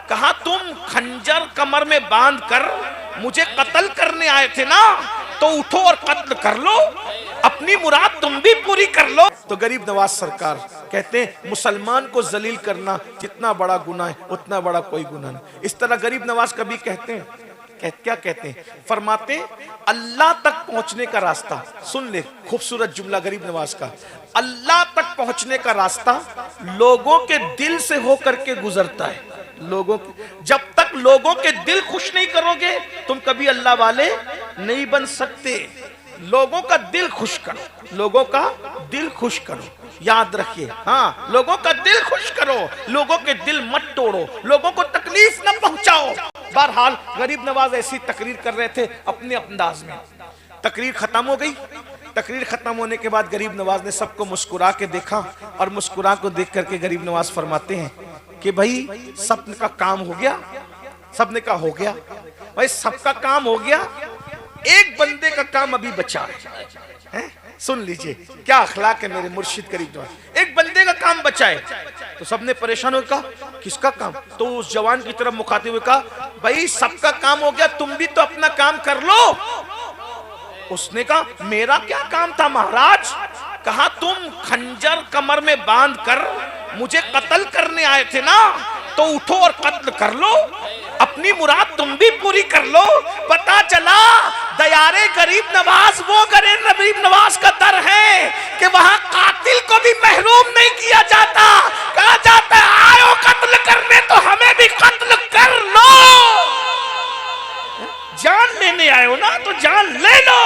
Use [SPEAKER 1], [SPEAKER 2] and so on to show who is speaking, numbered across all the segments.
[SPEAKER 1] कहा तुम खंजर कमर में बांध कर मुझे कत्ल करने आए थे ना, तो उठो और कत्ल कर लो, अपनी मुराद तुम भी पूरी कर लो। तो गरीब नवाज सरकार कहते हैं मुसलमान को जलील करना जितना बड़ा गुनाह है उतना बड़ा कोई गुनाह नहीं। इस तरह गरीब नवाज कभी कहते हैं, क्या कहते हैं, फरमाते अल्लाह तक पहुंचने का रास्ता, सुन ले खूबसूरत जुमला गरीब नवाज का, अल्लाह तक पहुंचने का रास्ता लोगों के दिल से होकर के गुजरता है। लोगों के, जब तक लोगों के दिल खुश नहीं करोगे तुम कभी अल्लाह वाले नहीं बन सकते। लोगों का दिल खुश करो, लोगों का दिल खुश करो, याद रखिए। हाँ, लोगों का दिल खुश करो, लोगों के दिल मत तोड़ो, लोगों को तकलीफ न पहुंचाओ। बहरहाल गरीब नवाज ऐसी तकरीर कर रहे थे अपने अंदाज में। तकरीर खत्म हो गई। तकरीर खत्म होने के बाद गरीब नवाज ने सबको मुस्कुरा के देखा और मुस्कुरा को देख करके गरीब नवाज फरमाते हैं कि भाई सबका काम हो गया। सबने कहा हो गया भाई, सबका काम हो गया, एक बंदे का काम अभी बचा है। सुन लीजिए क्या अखलाक है मेरे मुर्शिद गरीब नवाज, एक बंदे का काम बचा है। तो सबने परेशान होकर कहा किसका काम? तो उस जवान की तरफ मुखातिब हुए कहा भाई सबका काम हो गया, तुम भी तो अपना काम कर लो। उसने कहा मेरा क्या काम था महाराज? कहा तुम खंजर कमर में बांध कर मुझे कत्ल करने आए थे ना, तो उठो और कत्ल कर लो, अपनी मुराद तुम भी पूरी कर लो। पता चला दयारे गरीब नवाज वो गरीब नवाज का दर है कि वहां कातिल को भी महरूम नहीं किया जाता। कहा जाता है आयो कत्ल करने तो हमें भी कत्ल कर लो। जान लेने आए हो ना तो जान ले लो।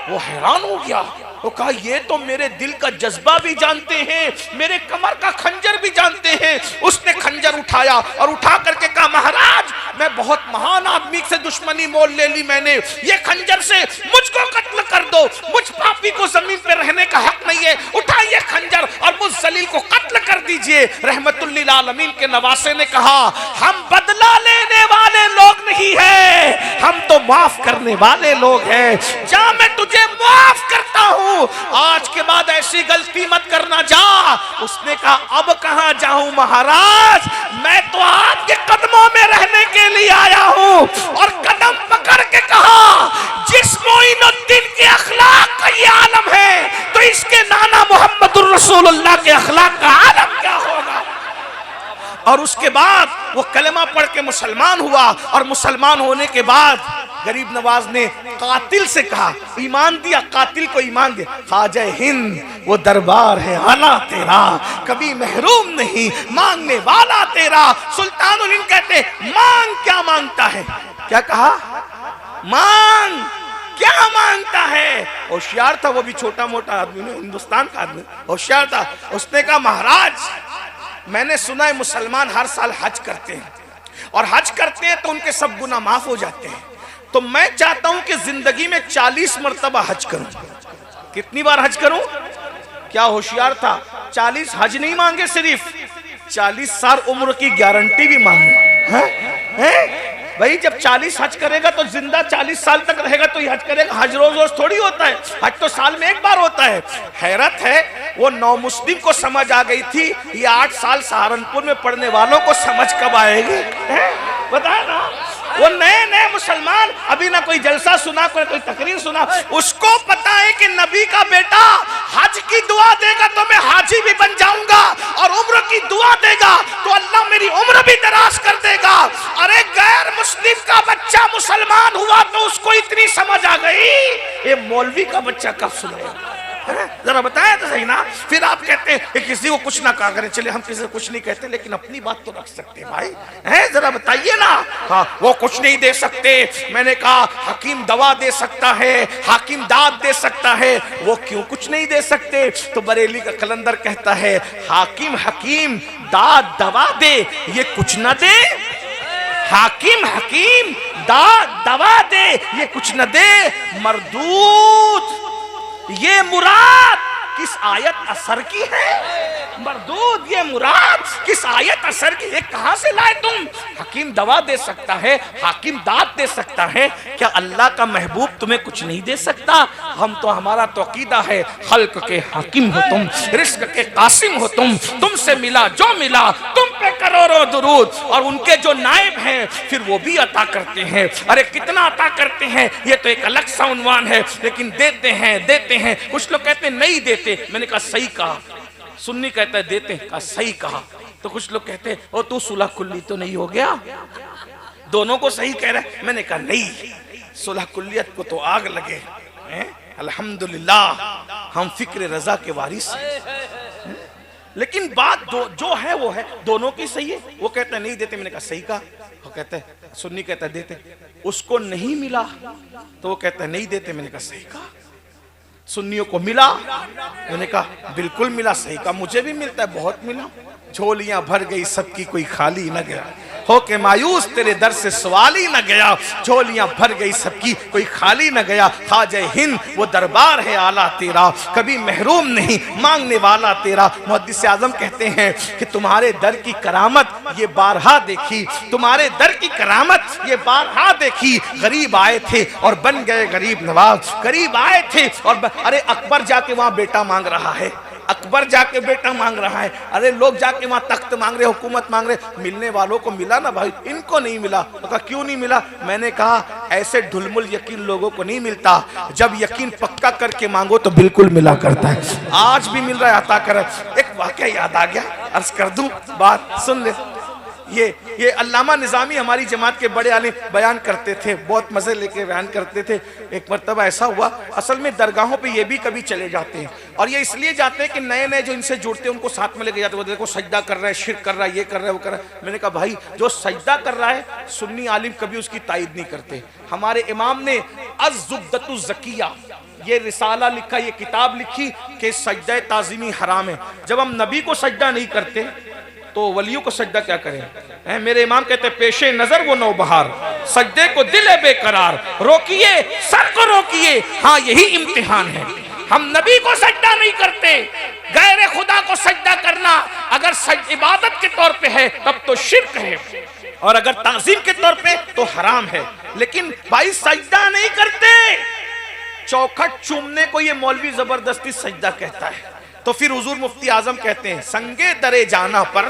[SPEAKER 1] वो हैरान हो गया, वो कहा ये तो मेरे दिल का जज्बा भी जानते हैं, मेरे कमर का खंजर भी जानते हैं। उसने खंजर उठाया और उठा करके कहा महाराज मैं बहुत महान आदमी से दुश्मनी मोल ले ली मैंने, ये खंजर से मुझको कत्ल कर दो, मुझ पापी को जमीन पे रहने का हक नहीं है, उठाइए खंजर और मुझ जलील को कत्ल कर दीजिए। रहमतुल लिल आलमीन के नवासे ने कहा हम बदला लेने वाले लोग नहीं है, हम तो माफ करने वाले लोग हैं। जा मैं तुझे माफ करता हूं, आज के बाद ऐसी गलती मत करना जा। उसने कहा अब कहां जाऊं महाराज, मैं तो आपके कदमों में रहने के लिए आया हूं। और कदम पकड़ के कहा जिस मोइनुद्दीन के अखलाक का ये आलम है तो इसके नाना मोहम्मदुर रसूलुल्लाह के अखलाक का आलम क्या होगा। और उसके बाद वो कलमा पढ़ के मुसलमान हुआ और मुसलमान होने के बाद गरीब नवाज ने कातिल से कहा, ईमान दिया, कातिल को ईमान दिया। ख्वाजा हिंद वो दरबार है आला तेरा, कभी महरूम नहीं मांगने वाला तेरा। सुल्तानुल हिंद कहते मांग क्या मांगता है? क्या कहा? मांग क्या मांगता है? होशियार था वो भी, छोटा मोटा आदमी नहीं, हिंदुस्तान का आदमी होशियार था। उसने कहा महाराज मैंने सुना है मुसलमान हर साल हज करते हैं और हज करते हैं तो उनके सब गुनाह माफ हो जाते हैं, तो मैं चाहता हूं कि जिंदगी में 40 मरतबा हज करूं। कितनी बार हज करूं? क्या होशियार था, 40 हज नहीं मांगे, सिर्फ 40 साल उम्र की गारंटी भी मांगे। हैं? भाई जब 40 हज करेगा तो जिंदा 40 साल तक रहेगा तो हज करेगा। हज रोज रोज थोड़ी होता है, हज तो साल में एक बार होता है। हैरत है वो नौ मुस्लिम को समझ आ गई थी, ये 8 साल सहारनपुर में पढ़ने वालों को समझ कब आएगी? बताया ना, वो नए नए मुसलमान अभी ना कोई जलसा सुना कोई तकरीर सुना, उसको पता है कि नबी का बेटा हज की दुआ देगा तो मैं हाजी भी बन जाऊंगा और उम्र की दुआ देगा तो अल्लाह मेरी उम्र भी दराज कर देगा। अरे गैर मुस्लिम का बच्चा मुसलमान हुआ तो उसको इतनी समझ आ गई, ये मौलवी का बच्चा कब सुनेगा? जरा बताया तो सही ना। फिर आप कहते हैं कि किसी को कुछ ना कहा करें, चले हम किसी को कुछ नहीं कहते लेकिन अपनी बात तो रख सकते हैं भाई, हैं? जरा बताइए ना। हाँ वो कुछ नहीं दे सकते, मैंने कहा हकीम दवा दे सकता है, हाकिम दाद दे सकता है, वो क्यों कुछ नहीं दे सकते? तो बरेली का कलंदर कहता है हाकिम हकीम दाद दवा दे ये कुछ ना दे, हाकिम हकीम दाद दवा दे ये कुछ न दे, मरदूद ये मुराद किस आयत असर की है? मरदूद ये मुराद किस आयत असर की है? कहां से लाए तुम? हकीम दवा दे सकता है, हाकिम दाद दे सकता है, क्या अल्लाह का महबूब तुम्हें कुछ नहीं दे सकता? हम तो हमारा तो अकीदा है खल्क के हाकिम हो तुम, रिस्क के कासिम हो तुम, तुमसे मिला जो मिला तुम पे करोड़ों दुरूद, और उनके जो नायब हैं फिर वो भी अता करते हैं। अरे कितना अता करते हैं ये तो एक अलग सा उन्वान है, लेकिन देते हैं। कुछ लोग कहते हैं नहीं देते, मैंने कहा सही कहा। सुन्नी कहता है देते हैं, कहा सही कहा। तो कुछ लोग कहते हैं ओ तू सुलह कुल्ली तो नहीं हो गया, दोनों को सही कह रहा है। मैंने कहा नहीं, सुलह कुल्लियत को तो आग लगे हैं, अल्हम्दुलिल्लाह हम फिक्र रजा के वारिस हैं। लेकिन बात जो है वो है, दोनों की सही है। वो कहता है नहीं देते, मैंने कहा सही कहा। वो कहता है, सुन्नी कहता है देते। उसको नहीं मिला तो वो कहता है नहीं देते, मैंने कहा सही कहा। सुन्नियों को मिला, मैंने कहा बिल्कुल मिला, सही कहा। मुझे भी मिलता है, बहुत मिला। झोलियां भर गई सबकी, कोई खाली न गया, हो के मायूस तेरे दर से सवाल ही न गया। झोलियां भर गई सबकी, कोई खाली न गया। ख्वाजा हिंद वो दरबार है आला तेरा, कभी महरूम नहीं मांगने वाला तेरा। मुहद्दिस आज़म कहते हैं कि तुम्हारे दर की करामत ये बारहा देखी, तुम्हारे दर की करामत ये बारहा देखी। गरीब आए थे और बन गए गरीब नवाज, गरीब आए थे और अरे अकबर जाके वहां बेटा मांग रहा है, अकबर जाके बेटा मांग रहा है। अरे लोग जाके वहां तख्त मांग रहे, हुकूमत मांग रहे। मिलने वालों को मिला ना भाई, इनको नहीं मिला। तो कहा क्यों नहीं मिला? मैंने कहा ऐसे ढुलमुल यकीन लोगों को नहीं मिलता, जब यकीन पक्का करके मांगो तो बिल्कुल मिला करता है। आज भी मिल रहा है, अता कर। एक वाकया याद आ गया, अर्ज कर दूं, बात सुन ले। ये अल्लामा निज़ामी हमारी जमात के बड़े आलिम बयान करते थे, बहुत मजे लेके बयान करते थे। एक मर्तबा ऐसा हुआ, असल में दरगाहों पे ये भी कभी चले जाते हैं, और ये इसलिए जाते हैं कि नए नए जो इनसे जुड़ते हैं उनको साथ में लेके जाते हैं। वो देखो सजदा कर रहा है, शिर्क कर रहा है, ये कर रहा है, वो कर रहा है। मैंने कहा भाई जो सजदा कर रहा है सुन्नी आलिम कभी उसकी तायद नहीं करते। हमारे इमाम ने अज़्ज़ुब्दतु ज़किया ये रिसाला लिखा, ये किताब लिखी कि सजदा ताज़ीमी हराम है। जब हम नबी को सजदा नहीं करते तो वलियों को सजदा क्या करें? मेरे इमाम कहते हैं पेशे नजर वो नौबहार, सजदे को दिल है बेकरार, रोकिए सर को रोकिए, हाँ यही इम्तिहान है। हम नबी को सजदा नहीं करते, गैर खुदा को सजदा करना अगर इबादत के तौर पे है तब तो शिर्क है, और अगर ताज़ीम के तौर पे तो हराम है। लेकिन भाई सजदा नहीं करते, चौखट चूमने को ये मौलवी जबरदस्ती सजदा कहता है। तो फिर हुजूर मुफ्ती आजम कहते हैं संगे दरे जाना पर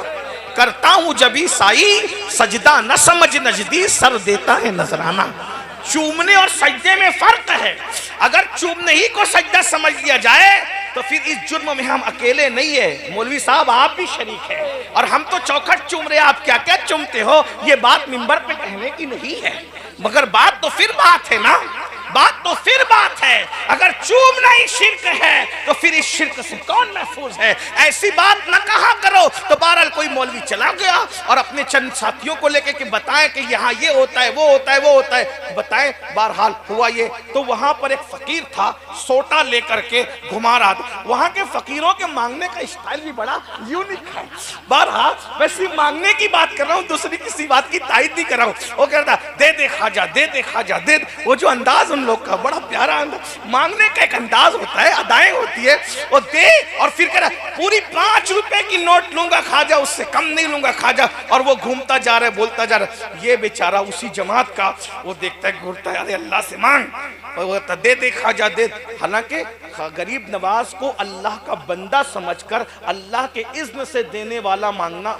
[SPEAKER 1] करता हूं जबी साई, सजदा न समझ नजदी सर देता है नजराना। चूमने और सजदे में फर्क है। अगर चूमने ही को सजदा समझ लिया जाए तो फिर इस जुर्म में हम अकेले नहीं है, मौलवी साहब आप भी शरीक है। और हम तो चौखट चूम रहे, आप क्या क्या चूमते हो, ये बात मिंबर पे कहने की नहीं है। मगर बात तो फिर बात है ना, बात तो फिर बात है। अगर चूमना ही शिर्क है तो फिर इस शिर्क से कौन महफूज है? ऐसी बात न कहा करो। तो बहरहाल कोई मौलवी चला गया और अपने चंद साथियों को लेके कि बताएं कि यहाँ ये होता है, वो होता है, वो होता है, बताएं। बहरहाल हुआ ये, तो वहां पर एक फकीर था, सोटा लेकर के घुमा रहा था। वहां के फकीरों के मांगने का स्टाइल भी बड़ा यूनिक है। बहरहाल वैसे मांगने की बात कर रहा हूँ, दूसरी किसी बात की तायद नहीं कर रहा हूँ। वो कहता दे दे खाजा, दे दे खाजा, दे। वो जो अंदाज लोग का बड़ा प्यारा अंदाज, मांगने का एक अंदाज होता है, अदाएं होती है। वो दे और फिर कह रहा पूरी 5 रुपए की नोट लूंगा खाजा, उससे कम नहीं लूंगा खाजा। और वो घूमता जा रहा है, बोलता जा रहा है। ये बेचारा उसी जमात का, वो देखता है, घूरता है, अरे अल्लाह से मांग, और वो कहता दे दे खाजा दे। हालांकि गरीब नवाज को अल्लाह का बंदा समझकर अल्लाह के इज्न से देने वाला मांगना,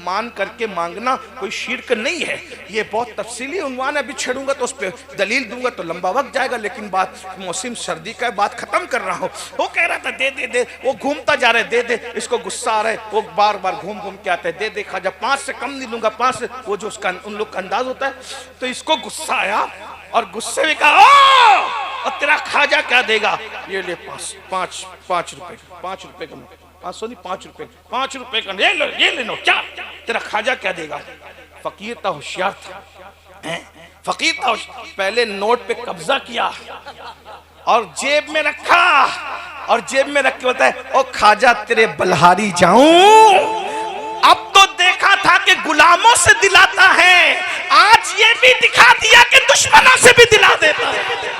[SPEAKER 1] मान करके मांगना कोई शिर्क नहीं है। ये बहुत तफसीली उन्वान है, अभी छेड़ूंगा तो उस पर दलील दूंगा तो लंबा वक्त जाएगा। लेकिन बात मौसम सर्दी का, बात खत्म कर रहा हूँ। वो कह रहा था दे दे दे, वो घूमता जा रहा है, दे दे। इसको गुस्सा आ रहा है, वो बार बार घूम घूम के आता है, दे दे खाजा, 5 से कम नहीं लूंगा, 5 से। वो जो उसका उन लोग का अंदाज होता है। तो इसको गुस्सा आया और गुस्से में कहा और तेरा खाजा क्या देगा? ये ले 5 रुपए, 5 रुपए का, 500 नहीं, 5 रुपए, 5 रुपए का, ये ले लो, क्या तेरा खाजा क्या देगा? फकीर था, होशियार था, फकीर था। पहले नोट पे कब्जा किया और जेब में रखा, और जेब में रख के बताए ओ खाजा तेरे बलहारी जाऊं। अब तो देखा था कि गुलामों से दिलाता है, आज ये भी दिखा दिया कि दुश्मनों से भी दिला देता है।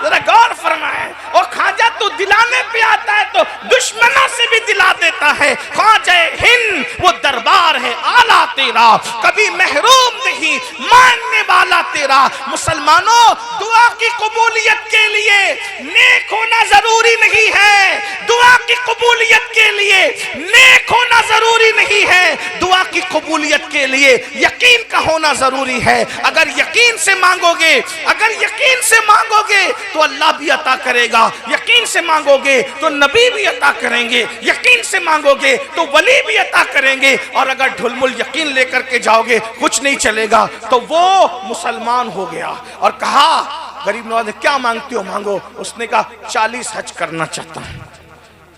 [SPEAKER 1] जरा गौर फरमाए, और खाजा तो दिलाने पे आता है तो दुश्मनों से भी दिला देता है। ख्वाजा हिंद वो दरबार है आला तेरा, कभी महरूम नहीं नहीं, मांगने वाला तेरा। मुसलमानों, दुआ की कबूलियत के लिए नेक होना जरूरी नहीं है। दुआ की कबूलियत के लिए नेक होना जरूरी नहीं है। दुआ की कबूलियत के लिए यकीन का होना जरूरी है। अगर यकीन से मांगोगे, अगर यकीन से मांगोगे तो अल्लाह भी अता करेगा। यकीन से मांगोगे तो नबी भी अता करेंगे। यकीन से मांगोगे तो वली भी अता करेंगे। और अगर ढुलमुल यकीन लेकर के जाओगे, कुछ नहीं चलेगा, तो वो मुसलमान हो गया। और कहा गरीब नवाज ने, क्या मांगते हो? मांगो। उसने कहा 40 हज करना चाहता हूं।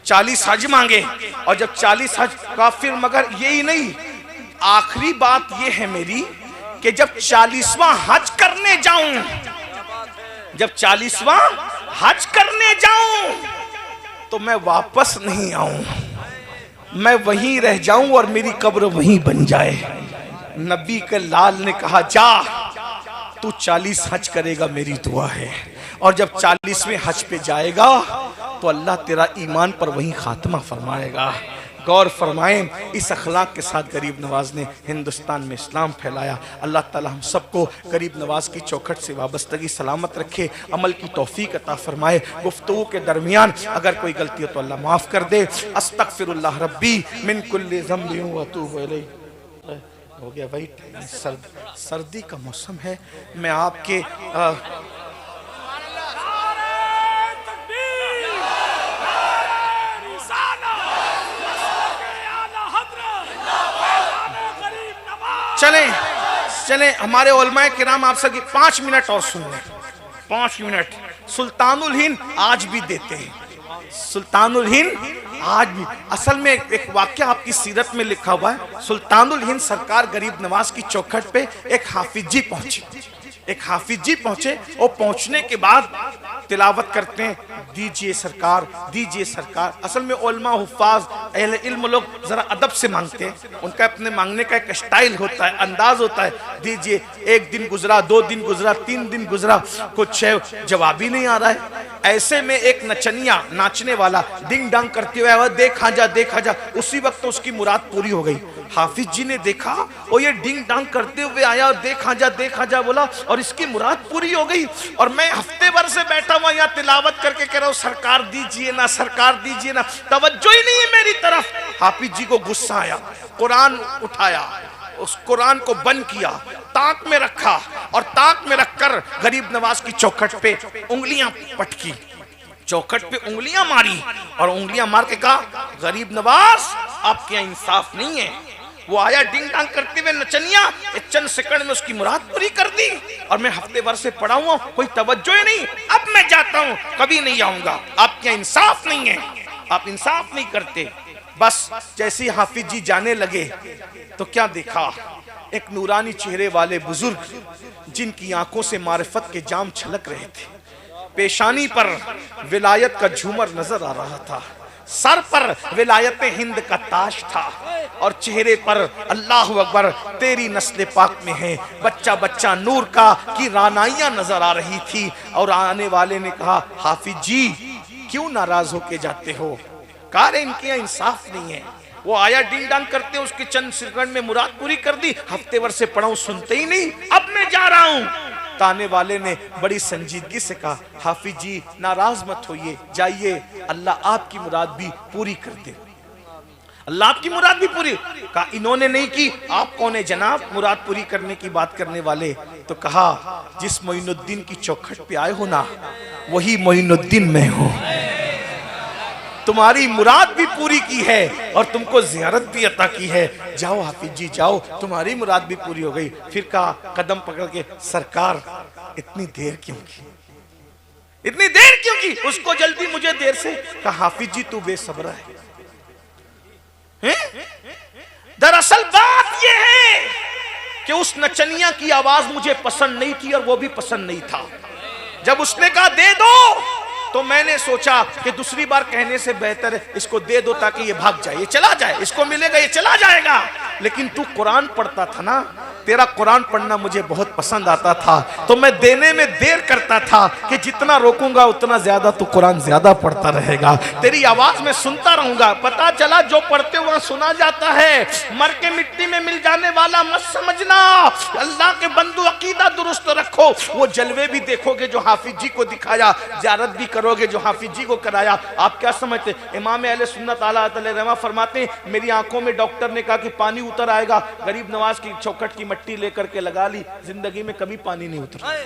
[SPEAKER 1] 40 हज मांगे। और जब 40 हज का, फिर मगर यही नहीं, आखिरी बात यह है मेरी कि जब 40वां हज करने जाऊं, जब 40वां हज करने जाऊं तो मैं वापस नहीं आऊं, मैं वहीं रह जाऊं और मेरी कब्र वहीं बन जाए। नबी के लाल ने कहा, जा तू 40 हज करेगा, मेरी दुआ है। और जब 40वें हज पे जाएगा तो अल्लाह तेरा ईमान पर वहीं खात्मा फरमाएगा। गौर फरमाएं, इस अखलाक के साथ गरीब नवाज ने हिंदुस्तान में इस्लाम फैलाया। अल्लाह ताला हम सबको गरीब नवाज की चौखट से वाबस्तगी सलामत रखे, अमल की तौफीक अता फरमाए। गुफ्तगू के दरमियान अगर कोई गलती हो तो अल्लाह माफ़ कर दे। अस्तगफिरुल्लाह रब्बी मिन कुल्लि ज़ंबिन व अतूबु इलैह। हो गया भाई, सर्दी का मौसम है। मैं आपके चले हमारे उलमाए किराम आप सबकी 5 मिनट और सुन लें। 5 मिनट सुल्तानुल हिंद आज भी देते हैं। सुल्तानुल हिंद आज भी, असल में एक वाक्य आपकी सीरत में लिखा हुआ है। सुल्तानुल हिंद सरकार गरीब नवाज की चौखट पे एक हाफिज जी पहुंचे। एक हाफिज जी पहुंचे और पहुंचने के बाद तिलावत करते हैं, दीजिए सरकार, दीजिए सरकार। असल में उलमा हुफ्फाज अहले इल्म लोग जरा अदब से मांगते हैं, उनका अपने मांगने का एक स्टाइल होता है, अंदाज होता है। दीजिए। एक दिन गुजरा, 2 दिन गुजरा, 3 दिन गुजरा, कुछ जवाब ही नहीं आ रहा है। ऐसे में एक नचनिया, नाचने वाला डिंग डांग करते हुए आया, देखा जा देखा जा। उसी वक्त तो उसकी मुराद पूरी हो गई। हाफिज जी ने देखा और ये डिंग डांग करते हुए आया और देखा जा बोला और इसकी मुराद पूरी हो गई। और मैं हफ्ते भर से बैठा हुआ यहाँ तिलावत करके कह रहा हूँ, सरकार दीजिए ना, सरकार दीजिए ना, तवज्जो ही नहीं है मेरी तरफ। हाफिज जी को गुस्सा आया, कुरान उठाया, उस कुरान को बंद किया, ताक में रखा और ताक में रखकर गरीब नवाज की चौखट पे उंगलियां पटकी, चौखट पे उंगलियां मारी और उंगलियां मार के कहा, गरीब नवाज आपके यहाँ इंसाफ नहीं है। वो आया डिंग डांग करते हुए नचनिया, एक चंद सेकंड में उसकी मुराद पूरी कर दी। और मैं हफ्ते भर से पड़ा हुआ, कोई तवज्जो ही नहीं। अब मैं जाता हूँ, कभी नहीं आऊंगा। आपके यहाँ इंसाफ नहीं है, आप इंसाफ नहीं करते। बस जैसे ही हाफिज जी जाने लगे तो क्या देखा, एक नूरानी चेहरे वाले बुजुर्ग जिनकी आंखों से मारिफत के जाम छलक रहे थे, पेशानी पर विलायत का झूमर नजर आ रहा था, सर पर विलायत हिंद का ताज था और चेहरे पर अल्लाह अकबर तेरी नस्ल पाक में है, बच्चा बच्चा नूर का की रानाइयां नजर आ रही थी। और आने वाले ने कहा, हाफिज जी क्यों नाराज होके जाते हो? कहा इनके यहाँ इंसाफ नहीं है। वो आया डिंग डांग करते, उसके चंद सेकंड में मुराद पूरी कर दी। हफ्ते भर से पढ़ा हूं, सुनते ही नहीं। अब मैं जा रहा हूं। ताने वाले ने बड़ी संजीदगी से कहा, हाफिज जी नाराज मत होइए, जाइए, अल्लाह आपकी मुराद भी पूरी कर दे। अल्लाह आपकी मुराद भी पूरी। कहा इन्होंने नहीं की, आप कौन है जनाब मुराद पूरी करने की बात करने वाले? तो कहा, जिस मोइनुद्दीन की चौखट पे आए हो ना, वही मोइनुद्दीन मैं हूं। तुम्हारी मुराद भी पूरी की है और तुमको ज़ियारत भी अता की है। जाओ हाफिज जी जाओ, तुम्हारी मुराद भी पूरी हो गई। फिर कहा कदम पकड़ के, सरकार इतनी देर क्यों की? इतनी देर क्यों की? उसको जल्दी, मुझे देर से। कहा हाफिज जी तू बेसब्र है। दरअसल बात यह है कि उस नचनिया की आवाज मुझे पसंद नहीं थी और वो भी पसंद नहीं था। जब उसने कहा दे दो, तो मैंने सोचा कि दूसरी बार कहने से बेहतर है इसको दे दो ताकि ये भाग जाए, ये चला जाए, इसको मिलेगा, ये चला जाएगा। लेकिन तू कुरान पढ़ता था ना, तेरा कुरान पढ़ना मुझे बहुत पसंद आता था, तो मैं देने में देर करता था कि जितना रोकूंगा उतना ज्यादा तो कुरान ज्यादा पढ़ता रहेगा, तेरी आवाज में सुनता रहूंगा। पता चला जो पढ़ते वहां सुना जाता है। मर के मिट्टी में मिल जाने वाला मत समझना। अल्लाह के बंदू, अकीदा दुरुस्त रखो। वो जलवे भी देखोगे जो हाफिज जी को दिखाया, ज़ियारत भी करोगे जो हाफिज जी को कराया। आप क्या समझते? इमाम अहले सुन्नत आला रहमा फरमाते हैं, मेरी आंखों में डॉक्टर ने कहा कि पानी उतर आएगा, गरीब नवाज की चौखट की मट्टी लेकर के लगा ली, जिंदगी में कभी पानी नहीं उतरा।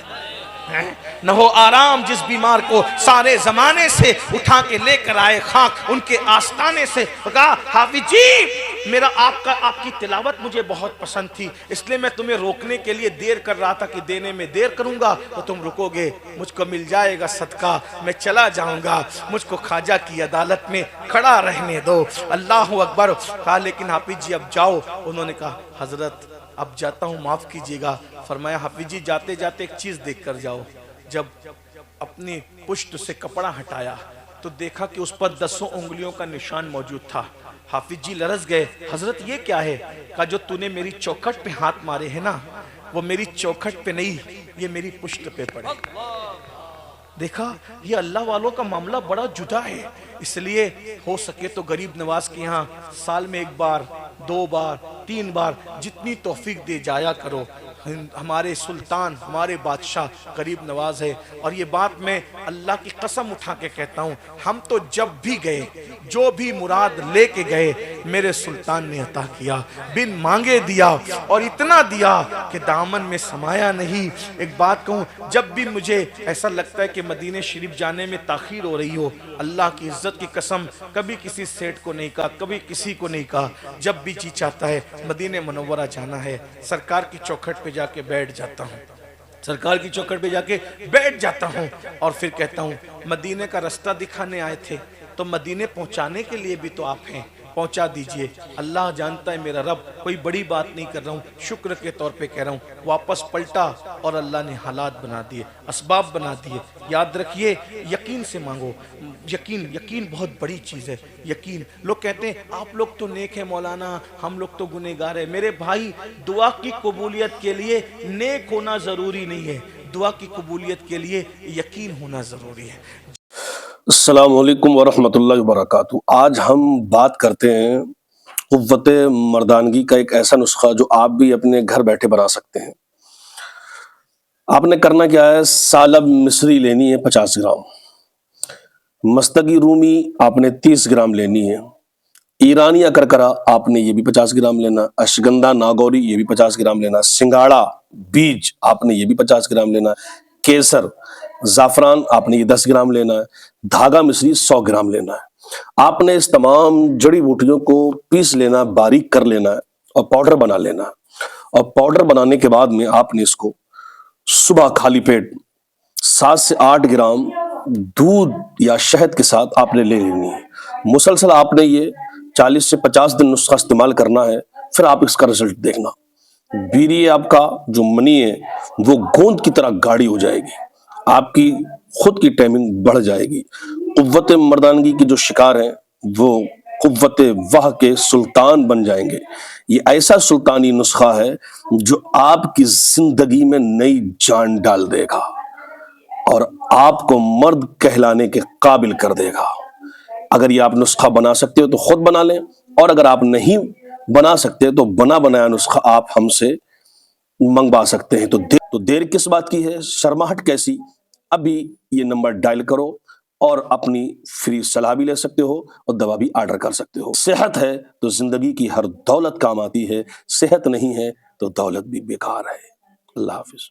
[SPEAKER 1] न हो आराम जिस बीमार को सारे जमाने से उठा के लेकर आए खाक उनके आस्ताने से। कहा हाफिज जी, मेरा आपकी तिलावत मुझे बहुत पसंद थी, इसलिए मैं तुम्हें रोकने के लिए देर कर रहा था कि देने में देर करूंगा तो तुम रुकोगे, मुझको मिल जाएगा सदका, मैं चला जाऊंगा, मुझको ख्वाजा की अदालत में खड़ा रहने दो। अल्लाह अकबर। कहा लेकिन हाफिज जी अब जाओ। उन्होंने कहा हजरत अब जाता हूँ, माफ कीजिएगा। फरमाया हाफिज जी जाते जाते एक चीज देख कर जाओ। जब अपनी पुश्त से कपड़ा हटाया तो देखा कि उस पर 10 उंगलियों का निशान मौजूद था। हाफिज जी लरस गए, हजरत ये क्या है? कहा जो तूने मेरी चौखट पे हाथ मारे हैं ना, वो मेरी चौखट पे नहीं, ये मेरी पुश्त पे पड़े। देखा, ये अल्लाह वालों का मामला बड़ा जुदा है। इसलिए हो सके तो गरीब नवाज के यहाँ साल में 1 बार 2 बार 3 बार जितनी तौफीक दे जाया करो। हमारे सुल्तान, हमारे बादशाह गरीब नवाज है। और ये बात मैं अल्लाह की कसम उठा के कहता हूँ, हम तो जब भी गए, जो भी मुराद लेके गए, मेरे सुल्तान ने अता किया, बिन मांगे दिया, और इतना दिया कि दामन में समाया नहीं। एक बात कहूँ, जब भी मुझे ऐसा लगता है कि मदीने शरीफ जाने में ताखीर हो रही हो, अल्लाह की इज्जत की कसम कभी किसी सेठ को नहीं कहा, कभी किसी को नहीं कहा, जब भी जी चाहता है मदीने मुनव्वरा जाना है, सरकार की चौखट पे जाके बैठ जाता हूँ, सरकार की चौखट पे जाके बैठ जाता हूँ और फिर कहता हूँ मदीने का रास्ता दिखाने आए थे तो मदीने पहुँचाने के लिए भी तो आप हैं, पहुंचा दीजिए। अल्लाह जानता है मेरा रब, कोई बड़ी बात नहीं कर रहा हूँ, शुक्र के तौर पे कह रहा हूँ। वापस पलटा और अल्लाह ने हालात बना दिए, असबाब बना दिए। याद रखिए, यकीन से मांगो। यकीन, यकीन बहुत बड़ी चीज़ है। यकीन, लोग कहते हैं आप लोग तो नेक है मौलाना, हम लोग तो गुनहगार है। मेरे भाई, दुआ की कबूलियत के लिए नेक होना ज़रूरी नहीं है, दुआ की कबूलियत के लिए यकीन होना ज़रूरी है।
[SPEAKER 2] अस्सलाम वालेकुम वरहमतुल्लाहि वबरकातुहू। आज हम बात करते हैं क़ुव्वत मर्दानगी का एक ऐसा नुस्खा जो आप भी अपने घर बैठे बना सकते हैं। आपने करना क्या है, सालब मिस्री लेनी है 50 ग्राम, मस्तगी रूमी आपने 30 ग्राम लेनी है, ईरानिया करकरा आपने ये भी 50 ग्राम लेना, अश्वगंधा नागौरी ये भी 50 ग्राम लेना, सिंगाड़ा बीज आपने ये भी 50 ग्राम लेना, केसर जाफरान आपने ये 10 ग्राम लेना है, धागा मिश्री 100 ग्राम लेना है। आपने इस तमाम जड़ी बूटियों को पीस लेना, बारीक कर लेना है और पाउडर बना लेना है। और पाउडर बनाने के बाद में आपने इसको सुबह खाली पेट 7 से 8 ग्राम दूध या शहद के साथ आपने ले लेनी है। मुसलसल आपने ये 40 से 50 दिन नुस्खा इस्तेमाल करना है, फिर आप इसका रिजल्ट देखना। बीरी आपका जो मनी है वो गोंद की तरह गाढ़ी हो जाएगी, आपकी खुद की टाइमिंग बढ़ जाएगी। कुव्वत मर्दानगी के जो शिकार हैं वो कुव्वत वाह के सुल्तान बन जाएंगे। ये ऐसा सुल्तानी नुस्खा है जो आपकी जिंदगी में नई जान डाल देगा और आपको मर्द कहलाने के काबिल कर देगा। अगर ये आप नुस्खा बना सकते हो तो खुद बना लें, और अगर आप नहीं बना सकते तो बना बनाया नुस्खा आप हमसे मंगवा सकते हैं। तो देर किस बात की है, शर्माहट कैसी? अभी ये नंबर डायल करो और अपनी फ्री सलाह भी ले सकते हो और दवा भी ऑर्डर कर सकते हो। सेहत है तो जिंदगी की हर दौलत काम आती है, सेहत नहीं है तो दौलत भी बेकार है। अल्लाह हाफिज।